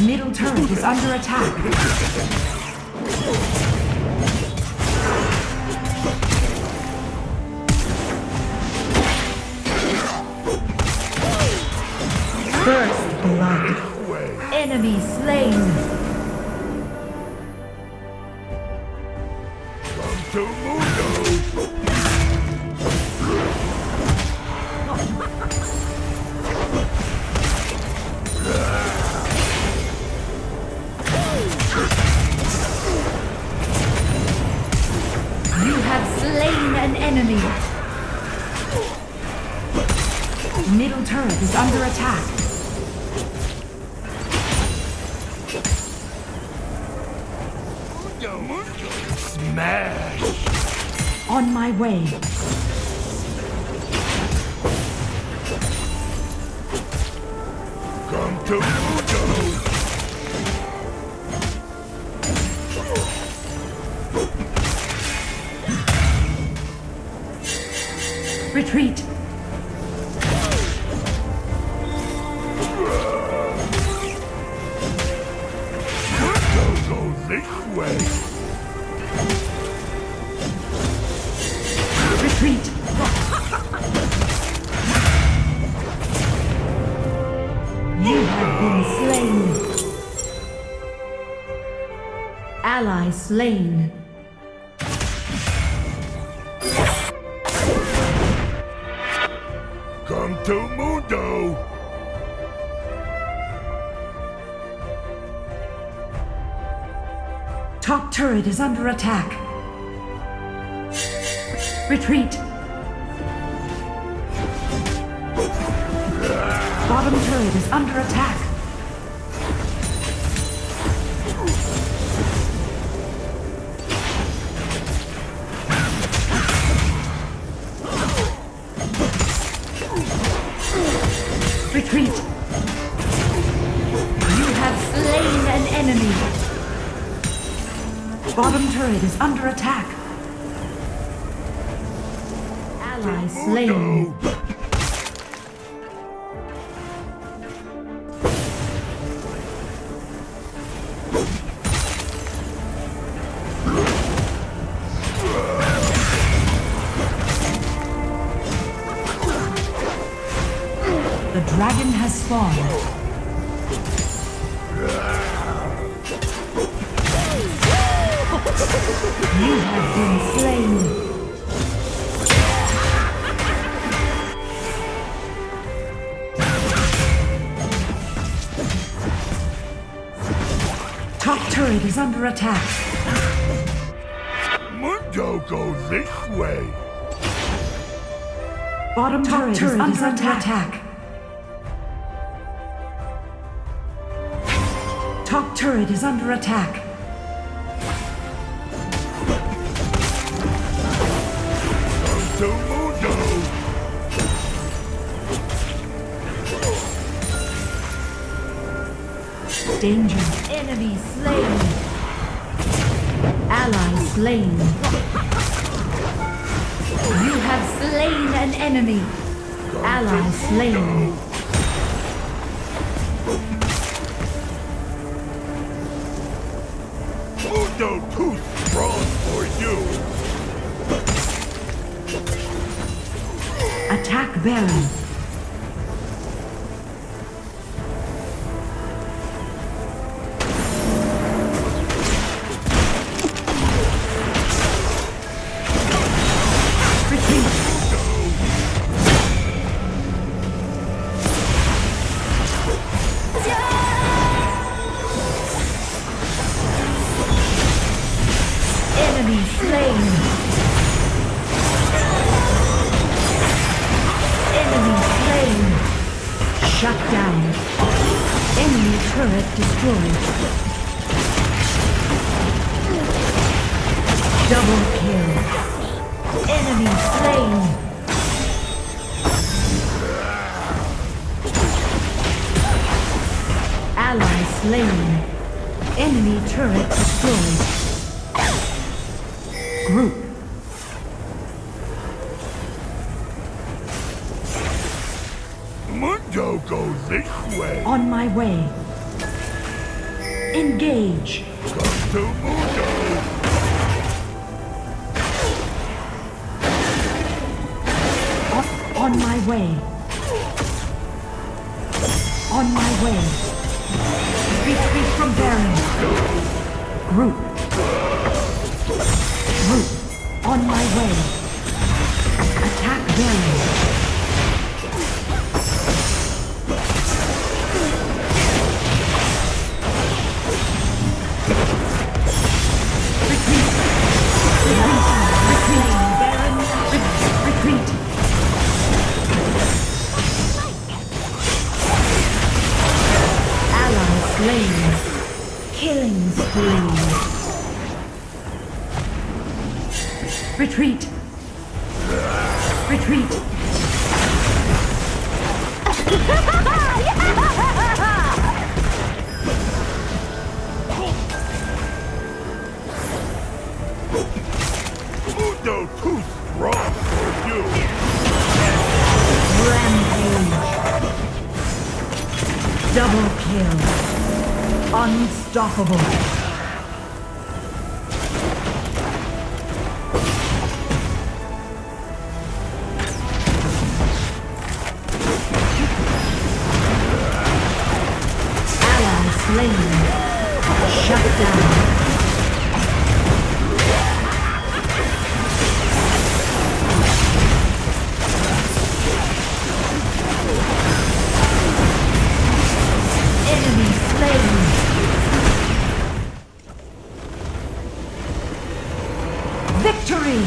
Middle turret is under attack. First blood. Enemy slain. Come to Mundo. You have slain an enemy. Middle turret is under attack. Smash! On my way. Come to Mundo! Retreat. Mundo goes this way! Retreat. You have been slain. Ally slain. Come to Mundo! Top turret is under attack. Retreat. Bottom turret is under attack. Retreat. You have slain an enemy. Bottom turret is under attack. Ally slain. The dragon has spawned. You have been slain. Top turret is under attack. Mundo goes this way! Bottom turret is under attack. Top turret is under attack. Come to Mundo! Danger. Enemy slain. Ally slain. You have slain an enemy. Ally slain. Mundo too strong for you! Attack Baron. Enemy slain. Enemy slain. Shut down. Enemy turret destroyed. Double kill. Enemy slain. Ally slain. Enemy turret destroyed. Group. Mundo goes this way. On my way. Engage. Come to Mundo. On my way. On my way. Retreat from Baron. Group. Group. On my way. Attack Baron. Killing spree. Retreat. Retreat. Mundo too strong for you. Rampage. Double kill. Unstoppable. Ally slain. Shut down. Enemy slain. Victory!